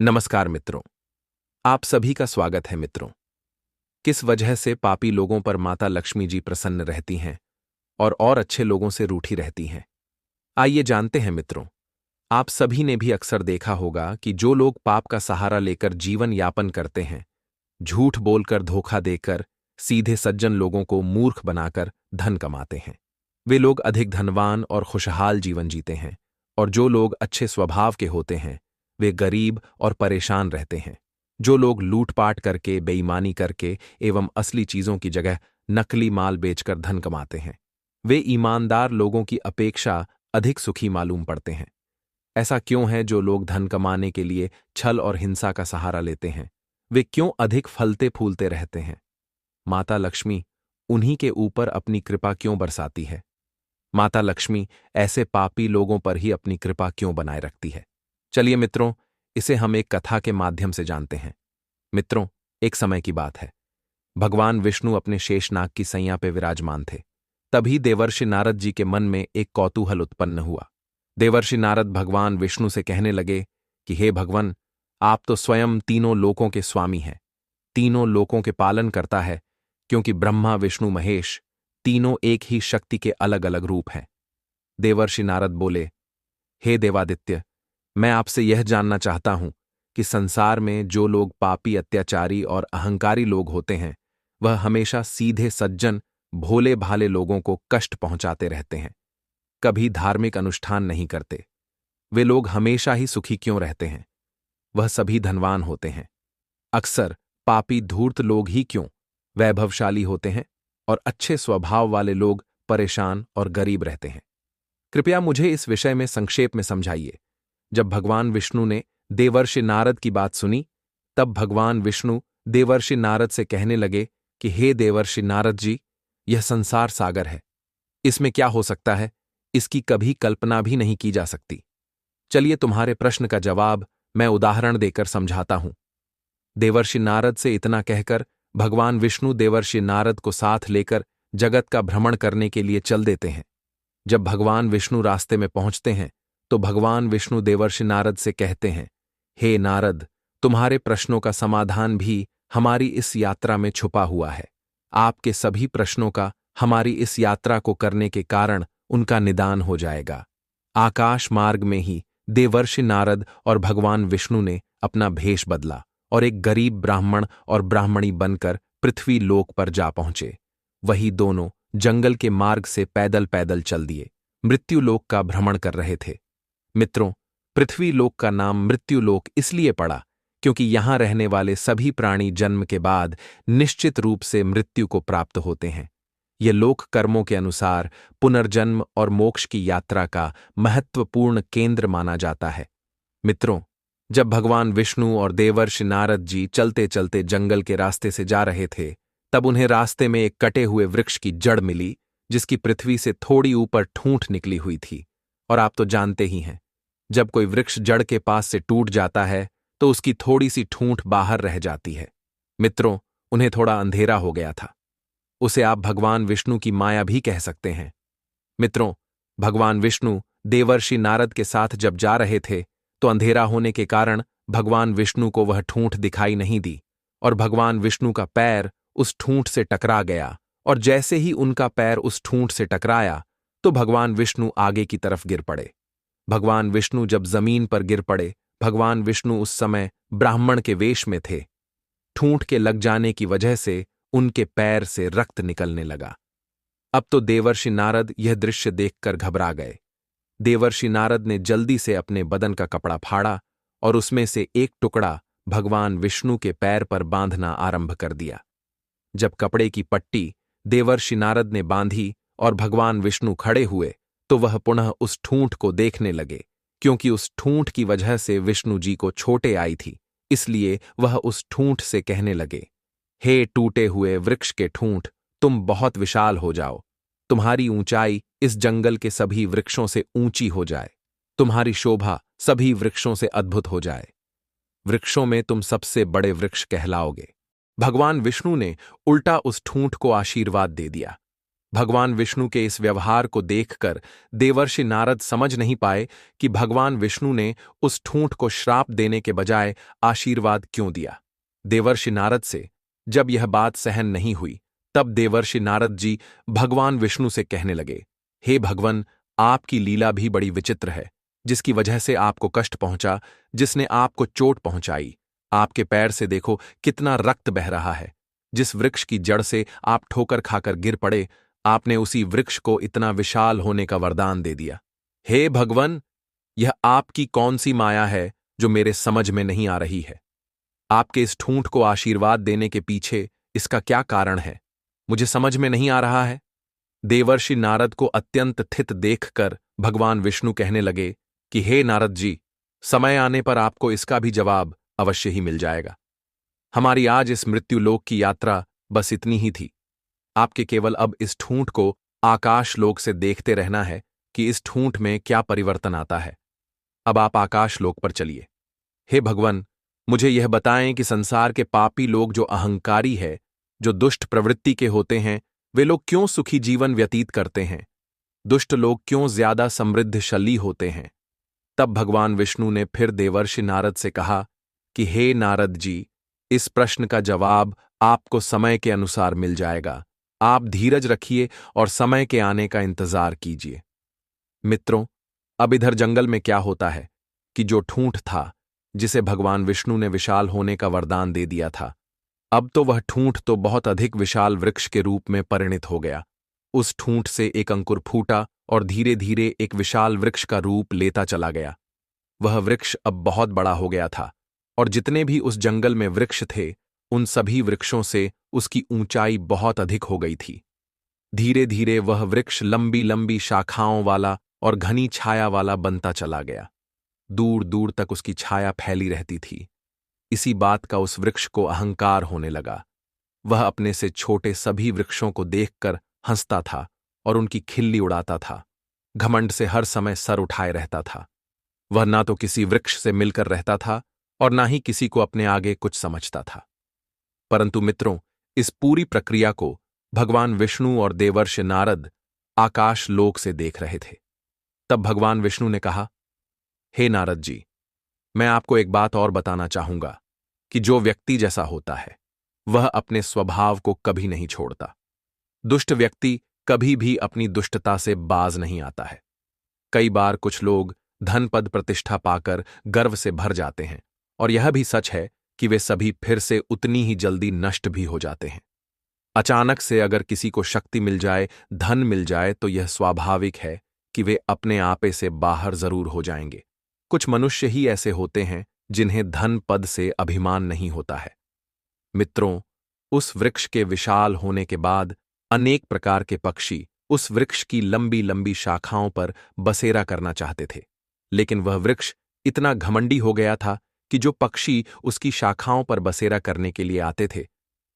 नमस्कार मित्रों। आप सभी का स्वागत है मित्रों। किस वजह से पापी लोगों पर माता लक्ष्मी जी प्रसन्न रहती हैं और अच्छे लोगों से रूठी रहती हैं? आइए जानते हैं मित्रों। आप सभी ने भी अक्सर देखा होगा कि जो लोग पाप का सहारा लेकर जीवन यापन करते हैं, झूठ बोलकर धोखा देकर, सीधे सज्जन लोगों को मूर्ख बनाकर धन कमाते हैं, वे लोग अधिक धनवान और खुशहाल जीवन जीते हैं। और जो लोग अच्छे स्वभाव के होते हैं, वे गरीब और परेशान रहते हैं। जो लोग लूटपाट करके, बेईमानी करके एवं असली चीजों की जगह नकली माल बेचकर धन कमाते हैं, वे ईमानदार लोगों की अपेक्षा अधिक सुखी मालूम पड़ते हैं। ऐसा क्यों है? जो लोग धन कमाने के लिए छल और हिंसा का सहारा लेते हैं, वे क्यों अधिक फलते फूलते रहते हैं? माता लक्ष्मी उन्हीं के ऊपर अपनी कृपा क्यों बरसाती है? माता लक्ष्मी ऐसे पापी लोगों पर ही अपनी कृपा क्यों बनाए रखती है? चलिए मित्रों, इसे हम एक कथा के माध्यम से जानते हैं। मित्रों, एक समय की बात है। भगवान विष्णु अपने शेषनाग की सैया पे विराजमान थे। तभी देवर्षि नारद जी के मन में एक कौतूहल उत्पन्न हुआ। देवर्षि नारद भगवान विष्णु से कहने लगे कि हे भगवान, आप तो स्वयं तीनों लोकों के स्वामी हैं, तीनों लोकों के पालन करता है, क्योंकि ब्रह्मा विष्णु महेश तीनों एक ही शक्ति के अलग अलग रूप हैं। देवर्षि नारद बोले, हे देवादित्य, मैं आपसे यह जानना चाहता हूं कि संसार में जो लोग पापी, अत्याचारी और अहंकारी लोग होते हैं, वह हमेशा सीधे सज्जन, भोले भाले लोगों को कष्ट पहुंचाते रहते हैं, कभी धार्मिक अनुष्ठान नहीं करते। वे लोग हमेशा ही सुखी क्यों रहते हैं? वह सभी धनवान होते हैं। अक्सर पापी धूर्त लोग ही क्यों वैभवशाली होते हैं और अच्छे स्वभाव वाले लोग परेशान और गरीब रहते हैं? कृपया मुझे इस विषय में संक्षेप में समझाइए। जब भगवान विष्णु ने देवर्षि नारद की बात सुनी, तब भगवान विष्णु देवर्षि नारद से कहने लगे कि हे देवर्षि नारद जी, यह संसार सागर है। इसमें क्या हो सकता है, इसकी कभी कल्पना भी नहीं की जा सकती। चलिए तुम्हारे प्रश्न का जवाब मैं उदाहरण देकर समझाता हूं। देवर्षि नारद से इतना कहकर भगवान विष्णु देवर्षि नारद को साथ लेकर जगत का भ्रमण करने के लिए चल देते हैं। जब भगवान विष्णु रास्ते में पहुंचते हैं, तो भगवान विष्णु देवर्षि नारद से कहते हैं, हे नारद, तुम्हारे प्रश्नों का समाधान भी हमारी इस यात्रा में छुपा हुआ है। आपके सभी प्रश्नों का हमारी इस यात्रा को करने के कारण उनका निदान हो जाएगा। आकाश मार्ग में ही देवर्षि नारद और भगवान विष्णु ने अपना भेष बदला और एक गरीब ब्राह्मण और ब्राह्मणी बनकर पृथ्वी लोक पर जा पहुंचे। वही दोनों जंगल के मार्ग से पैदल पैदल चल दिए, मृत्युलोक का भ्रमण कर रहे थे। मित्रों, पृथ्वी लोक का नाम मृत्युलोक इसलिए पड़ा क्योंकि यहां रहने वाले सभी प्राणी जन्म के बाद निश्चित रूप से मृत्यु को प्राप्त होते हैं। यह लोक कर्मों के अनुसार पुनर्जन्म और मोक्ष की यात्रा का महत्वपूर्ण केंद्र माना जाता है। मित्रों, जब भगवान विष्णु और देवर्षि नारद जी चलते चलते जंगल के रास्ते से जा रहे थे, तब उन्हें रास्ते में एक कटे हुए वृक्ष की जड़ मिली, जिसकी पृथ्वी से थोड़ी ऊपर ठूंठ निकली हुई थी। और आप तो जानते ही हैं, जब कोई वृक्ष जड़ के पास से टूट जाता है तो उसकी थोड़ी सी ठूंठ बाहर रह जाती है। मित्रों, उन्हें थोड़ा अंधेरा हो गया था। उसे आप भगवान विष्णु की माया भी कह सकते हैं। मित्रों, भगवान विष्णु देवर्षि नारद के साथ जब जा रहे थे, तो अंधेरा होने के कारण भगवान विष्णु को वह ठूंठ दिखाई नहीं दी और भगवान विष्णु का पैर उस ठूंठ से टकरा गया। और जैसे ही उनका पैर उस ठूंठ से टकराया, तो भगवान विष्णु आगे की तरफ गिर पड़े। भगवान विष्णु जब जमीन पर गिर पड़े, भगवान विष्णु उस समय ब्राह्मण के वेश में थे। ठूंठ के लग जाने की वजह से उनके पैर से रक्त निकलने लगा। अब तो देवर्षि नारद यह दृश्य देखकर घबरा गए। देवर्षि नारद ने जल्दी से अपने बदन का कपड़ा फाड़ा और उसमें से एक टुकड़ा भगवान विष्णु के पैर पर बांधना आरंभ कर दिया। जब कपड़े की पट्टी देवर्षि नारद ने बांधी और भगवान विष्णु खड़े हुए, तो वह पुनः उस ठूंठ को देखने लगे। क्योंकि उस ठूंठ की वजह से विष्णु जी को चोटें आई थी, इसलिए वह उस ठूंठ से कहने लगे, हे टूटे हुए वृक्ष के ठूंठ, तुम बहुत विशाल हो जाओ। तुम्हारी ऊंचाई इस जंगल के सभी वृक्षों से ऊंची हो जाए। तुम्हारी शोभा सभी वृक्षों से अद्भुत हो जाए। वृक्षों में तुम सबसे बड़े वृक्ष कहलाओगे। भगवान विष्णु ने उल्टा उस ठूंठ को आशीर्वाद दे दिया। भगवान विष्णु के इस व्यवहार को देखकर देवर्षि नारद समझ नहीं पाए कि भगवान विष्णु ने उस ठूंठ को श्राप देने के बजाय आशीर्वाद क्यों दिया। देवर्षि नारद से जब यह बात सहन नहीं हुई, तब देवर्षि नारद जी भगवान विष्णु से कहने लगे, हे भगवन, आपकी लीला भी बड़ी विचित्र है। जिसकी वजह से आपको कष्ट पहुंचा, जिसने आपको चोट पहुंचाई, आपके पैर से देखो कितना रक्त बह रहा है। जिस वृक्ष की जड़ से आप ठोकर खाकर गिर पड़े, आपने उसी वृक्ष को इतना विशाल होने का वरदान दे दिया। हे भगवन, यह आपकी कौन सी माया है जो मेरे समझ में नहीं आ रही है। आपके इस ठूंठ को आशीर्वाद देने के पीछे इसका क्या कारण है, मुझे समझ में नहीं आ रहा है। देवर्षि नारद को अत्यंत थित देखकर भगवान विष्णु कहने लगे कि हे नारद जी, समय आने पर आपको इसका भी जवाब अवश्य ही मिल जाएगा। हमारी आज इस मृत्युलोक की यात्रा बस इतनी ही थी। आपके केवल अब इस ठूंठ को आकाश लोक से देखते रहना है कि इस ठूंठ में क्या परिवर्तन आता है। अब आप आकाश लोक पर चलिए। हे भगवान, मुझे यह बताएं कि संसार के पापी लोग जो अहंकारी है, जो दुष्ट प्रवृत्ति के होते हैं, वे लोग क्यों सुखी जीवन व्यतीत करते हैं? दुष्ट लोग क्यों ज्यादा समृद्धशाली होते हैं? तब भगवान विष्णु ने फिर देवर्षि नारद से कहा कि हे नारद जी, इस प्रश्न का जवाब आपको समय के अनुसार मिल जाएगा। आप धीरज रखिए और समय के आने का इंतजार कीजिए। मित्रों, अब इधर जंगल में क्या होता है कि जो ठूंठ था, जिसे भगवान विष्णु ने विशाल होने का वरदान दे दिया था, अब तो वह ठूंठ तो बहुत अधिक विशाल वृक्ष के रूप में परिणित हो गया। उस ठूंठ से एक अंकुर फूटा और धीरे धीरे एक विशाल वृक्ष का रूप लेता चला गया। वह वृक्ष अब बहुत बड़ा हो गया था और जितने भी उस जंगल में वृक्ष थे, उन सभी वृक्षों से उसकी ऊंचाई बहुत अधिक हो गई थी। धीरे धीरे वह वृक्ष लंबी लंबी शाखाओं वाला और घनी छाया वाला बनता चला गया। दूर दूर तक उसकी छाया फैली रहती थी। इसी बात का उस वृक्ष को अहंकार होने लगा। वह अपने से छोटे सभी वृक्षों को देखकर हंसता था और उनकी खिल्ली उड़ाता था। घमंड से हर समय सर उठाए रहता था। वह ना तो किसी वृक्ष से मिलकर रहता था और ना ही किसी को अपने आगे कुछ समझता था। परंतु मित्रों, इस पूरी प्रक्रिया को भगवान विष्णु और देवर्षि नारद आकाश लोक से देख रहे थे। तब भगवान विष्णु ने कहा, हे नारद जी, मैं आपको एक बात और बताना चाहूंगा कि जो व्यक्ति जैसा होता है, वह अपने स्वभाव को कभी नहीं छोड़ता। दुष्ट व्यक्ति कभी भी अपनी दुष्टता से बाज नहीं आता है। कई बार कुछ लोग धन पद प्रतिष्ठा पाकर गर्व से भर जाते हैं और यह भी सच है कि वे सभी फिर से उतनी ही जल्दी नष्ट भी हो जाते हैं। अचानक से अगर किसी को शक्ति मिल जाए, धन मिल जाए, तो यह स्वाभाविक है कि वे अपने आपे से बाहर जरूर हो जाएंगे। कुछ मनुष्य ही ऐसे होते हैं जिन्हें धन पद से अभिमान नहीं होता है। मित्रों, उस वृक्ष के विशाल होने के बाद अनेक प्रकार के पक्षी उस वृक्ष की लंबी लंबी शाखाओं पर बसेरा करना चाहते थे, लेकिन वह वृक्ष इतना घमंडी हो गया था कि जो पक्षी उसकी शाखाओं पर बसेरा करने के लिए आते थे,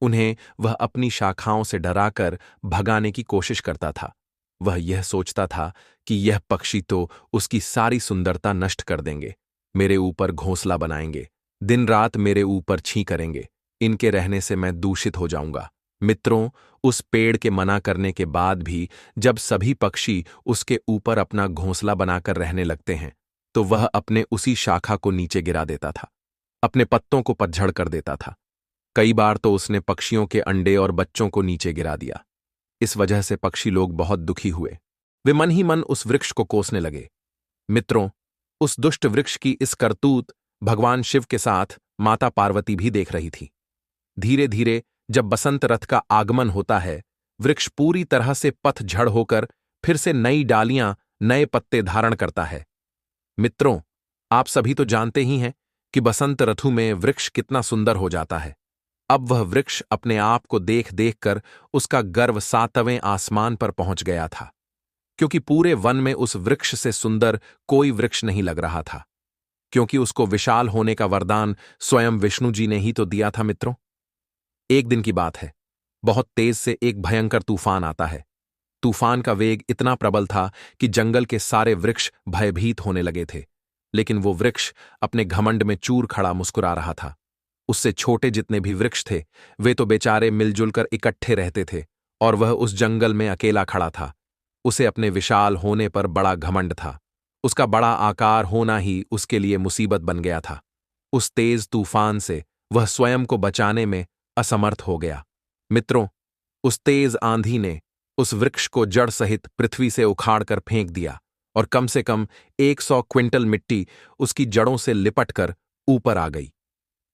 उन्हें वह अपनी शाखाओं से डराकर भगाने की कोशिश करता था। वह यह सोचता था कि यह पक्षी तो उसकी सारी सुंदरता नष्ट कर देंगे, मेरे ऊपर घोंसला बनाएंगे, दिन रात मेरे ऊपर छी करेंगे, इनके रहने से मैं दूषित हो जाऊंगा। मित्रों, उस पेड़ के मना करने के बाद भी जब सभी पक्षी उसके ऊपर अपना घोंसला बनाकर रहने लगते हैं, तो वह अपने उसी शाखा को नीचे गिरा देता था, अपने पत्तों को पतझड़ कर देता था। कई बार तो उसने पक्षियों के अंडे और बच्चों को नीचे गिरा दिया। इस वजह से पक्षी लोग बहुत दुखी हुए। वे मन ही मन उस वृक्ष को कोसने लगे। मित्रों, उस दुष्ट वृक्ष की इस करतूत भगवान शिव के साथ माता पार्वती भी देख रही थी। धीरे धीरे जब बसंत रथ का आगमन होता है, वृक्ष पूरी तरह से पतझड़ होकर फिर से नई डालियां, नए पत्ते धारण करता है। मित्रों, आप सभी तो जानते ही हैं कि बसंत ऋतु में वृक्ष कितना सुंदर हो जाता है। अब वह वृक्ष अपने आप को देख देखकर उसका गर्व 7वें आसमान पर पहुंच गया था, क्योंकि पूरे वन में उस वृक्ष से सुंदर कोई वृक्ष नहीं लग रहा था, क्योंकि उसको विशाल होने का वरदान स्वयं विष्णु जी ने ही तो दिया था। मित्रों, एक दिन की बात है, बहुत तेज से एक भयंकर तूफान आता है। तूफान का वेग इतना प्रबल था कि जंगल के सारे वृक्ष भयभीत होने लगे थे, लेकिन वो वृक्ष अपने घमंड में चूर खड़ा मुस्कुरा रहा था। उससे छोटे जितने भी वृक्ष थे, वे तो बेचारे मिलजुल कर इकट्ठे रहते थे और वह उस जंगल में अकेला खड़ा था। उसे अपने विशाल होने पर बड़ा घमंड था। उसका बड़ा आकार होना ही उसके लिए मुसीबत बन गया था। उस तेज तूफान से वह स्वयं को बचाने में असमर्थ हो गया। मित्रों, उस तेज आंधी ने उस वृक्ष को जड़ सहित पृथ्वी से उखाड़कर फेंक दिया और कम से कम 100 क्विंटल मिट्टी उसकी जड़ों से लिपटकर ऊपर आ गई।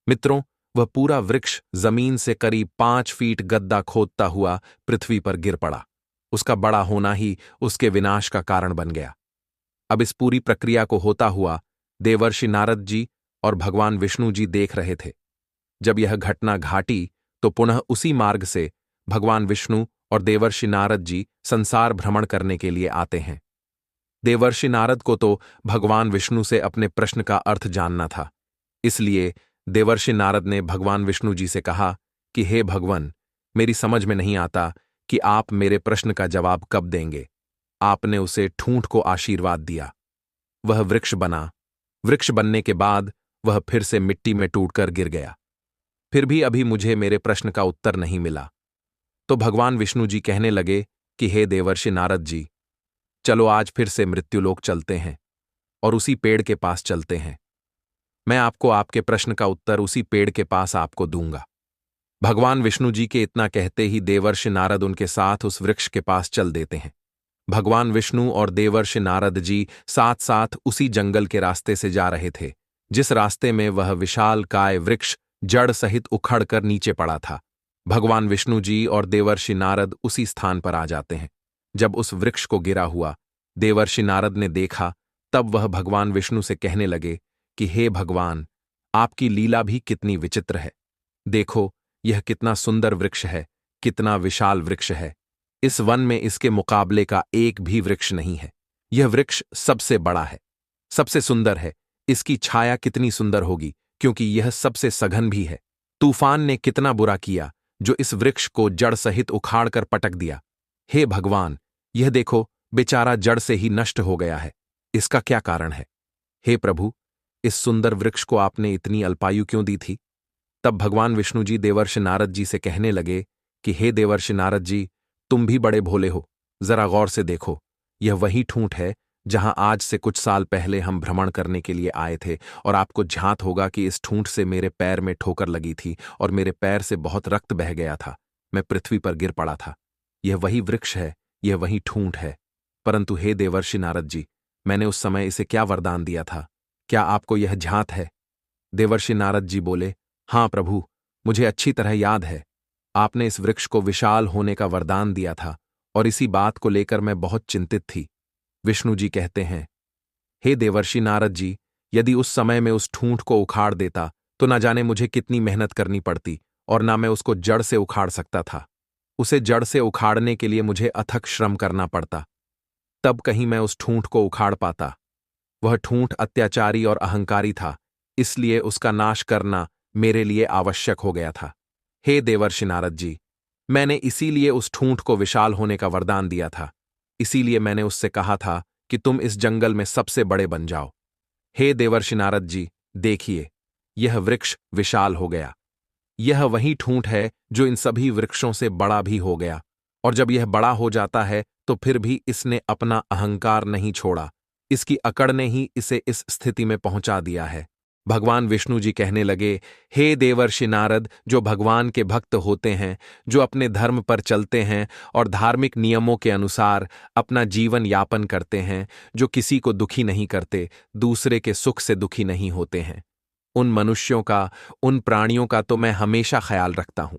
मित्रों, वह पूरा वृक्ष जमीन से करीब 5 फीट गड्ढा खोदता हुआ पृथ्वी पर गिर पड़ा। उसका बड़ा होना ही उसके विनाश का कारण बन गया। अब इस पूरी प्रक्रिया को होता हुआ देवर्षि नारद जी और भगवान विष्णु जी देख रहे थे। जब यह घटना घटी तो पुनः उसी मार्ग से भगवान विष्णु और देवर्षि नारद जी संसार भ्रमण करने के लिए आते हैं। देवर्षि नारद को तो भगवान विष्णु से अपने प्रश्न का अर्थ जानना था। इसलिए देवर्षि नारद ने भगवान विष्णु जी से कहा कि हे भगवान, मेरी समझ में नहीं आता कि आप मेरे प्रश्न का जवाब कब देंगे। आपने उसे ठूंठ को आशीर्वाद दिया। वह वृक्ष बना। वृक्ष बनने के बाद वह फिर से मिट्टी में टूटकर गिर गया। फिर भी अभी मुझे मेरे प्रश्न का उत्तर नहीं मिला। तो भगवान विष्णु जी कहने लगे कि हे देवर्षि नारद जी, चलो आज फिर से मृत्युलोक चलते हैं और उसी पेड़ के पास चलते हैं। मैं आपको आपके प्रश्न का उत्तर उसी पेड़ के पास आपको दूंगा। भगवान विष्णु जी के इतना कहते ही देवर्षि नारद उनके साथ उस वृक्ष के पास चल देते हैं। भगवान विष्णु और देवर्षि नारद जी साथ साथ उसी जंगल के रास्ते से जा रहे थे, जिस रास्ते में वह विशाल काय वृक्ष जड़ सहित उखड़कर नीचे पड़ा था। भगवान विष्णु जी और देवर्षि नारद उसी स्थान पर आ जाते हैं। जब उस वृक्ष को गिरा हुआ देवर्षि नारद ने देखा, तब वह भगवान विष्णु से कहने लगे कि हे भगवान, आपकी लीला भी कितनी विचित्र है। देखो, यह कितना सुंदर वृक्ष है, कितना विशाल वृक्ष है। इस वन में इसके मुकाबले का एक भी वृक्ष नहीं है। यह वृक्ष सबसे बड़ा है, सबसे सुंदर है। इसकी छाया कितनी सुंदर होगी, क्योंकि यह सबसे सघन भी है। तूफान ने कितना बुरा किया जो इस वृक्ष को जड़ सहित उखाड़कर पटक दिया। हे भगवान, यह देखो, बेचारा जड़ से ही नष्ट हो गया है। इसका क्या कारण है? हे प्रभु, इस सुंदर वृक्ष को आपने इतनी अल्पायु क्यों दी थी? तब भगवान विष्णु जी देवर्षि नारद जी से कहने लगे कि हे देवर्षि नारद जी, तुम भी बड़े भोले हो। जरा गौर से देखो, यह वही ठूंठ है जहां आज से कुछ साल पहले हम भ्रमण करने के लिए आए थे, और आपको झांत होगा कि इस ठूंठ से मेरे पैर में ठोकर लगी थी और मेरे पैर से बहुत रक्त बह गया था। मैं पृथ्वी पर गिर पड़ा था। यह वही वृक्ष है, यह वही ठूंठ है। परंतु हे देवर्षि नारद जी, मैंने उस समय इसे क्या वरदान दिया था? क्या आपको यह झांत है? देवर्षि नारद जी बोले, हाँ प्रभु, मुझे अच्छी तरह याद है। आपने इस वृक्ष को विशाल होने का वरदान दिया था और इसी बात को लेकर मैं बहुत चिंतित थी। विष्णु जी कहते हैं, हे देवर्षि नारद जी, यदि उस समय में उस ठूंठ को उखाड़ देता तो ना जाने मुझे कितनी मेहनत करनी पड़ती, और ना मैं उसको जड़ से उखाड़ सकता था। उसे जड़ से उखाड़ने के लिए मुझे अथक श्रम करना पड़ता, तब कहीं मैं उस ठूंठ को उखाड़ पाता। वह ठूंठ अत्याचारी और अहंकारी था, इसलिए उसका नाश करना मेरे लिए आवश्यक हो गया था। हे देवर्षि नारद जी, मैंने इसीलिए उस ठूंठ को विशाल होने का वरदान दिया था। इसीलिए मैंने उससे कहा था कि तुम इस जंगल में सबसे बड़े बन जाओ। हे देवर्षि नारद जी, देखिए, यह वृक्ष विशाल हो गया। यह वही ठूंठ है जो इन सभी वृक्षों से बड़ा भी हो गया, और जब यह बड़ा हो जाता है तो फिर भी इसने अपना अहंकार नहीं छोड़ा। इसकी अकड़ ने ही इसे इस स्थिति में पहुंचा दिया है। भगवान विष्णु जी कहने लगे, हे देवर्षि नारद, जो भगवान के भक्त होते हैं, जो अपने धर्म पर चलते हैं और धार्मिक नियमों के अनुसार अपना जीवन यापन करते हैं, जो किसी को दुखी नहीं करते, दूसरे के सुख से दुखी नहीं होते हैं, उन मनुष्यों का, उन प्राणियों का तो मैं हमेशा ख्याल रखता हूं।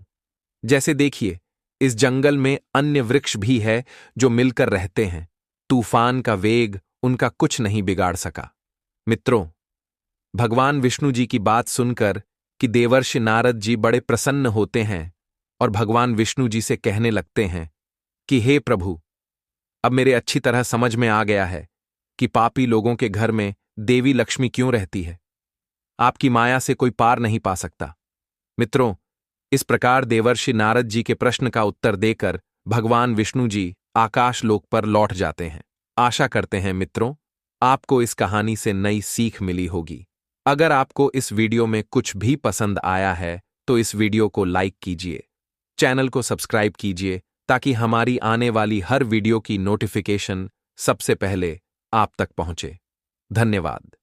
जैसे देखिए, इस जंगल में अन्य वृक्ष भी है जो मिलकर रहते हैं। तूफान का वेग उनका कुछ नहीं बिगाड़ सका। मित्रों, भगवान विष्णु जी की बात सुनकर कि देवर्षि नारद जी बड़े प्रसन्न होते हैं और भगवान विष्णु जी से कहने लगते हैं कि हे प्रभु, अब मेरे अच्छी तरह समझ में आ गया है कि पापी लोगों के घर में देवी लक्ष्मी क्यों रहती है। आपकी माया से कोई पार नहीं पा सकता। मित्रों, इस प्रकार देवर्षि नारद जी के प्रश्न का उत्तर देकर भगवान विष्णु जी आकाश लोक पर लौट जाते हैं। आशा करते हैं मित्रों, आपको इस कहानी से नई सीख मिली होगी। अगर आपको इस वीडियो में कुछ भी पसंद आया है तो इस वीडियो को लाइक कीजिए, चैनल को सब्सक्राइब कीजिए ताकि हमारी आने वाली हर वीडियो की नोटिफिकेशन सबसे पहले आप तक पहुंचे। धन्यवाद।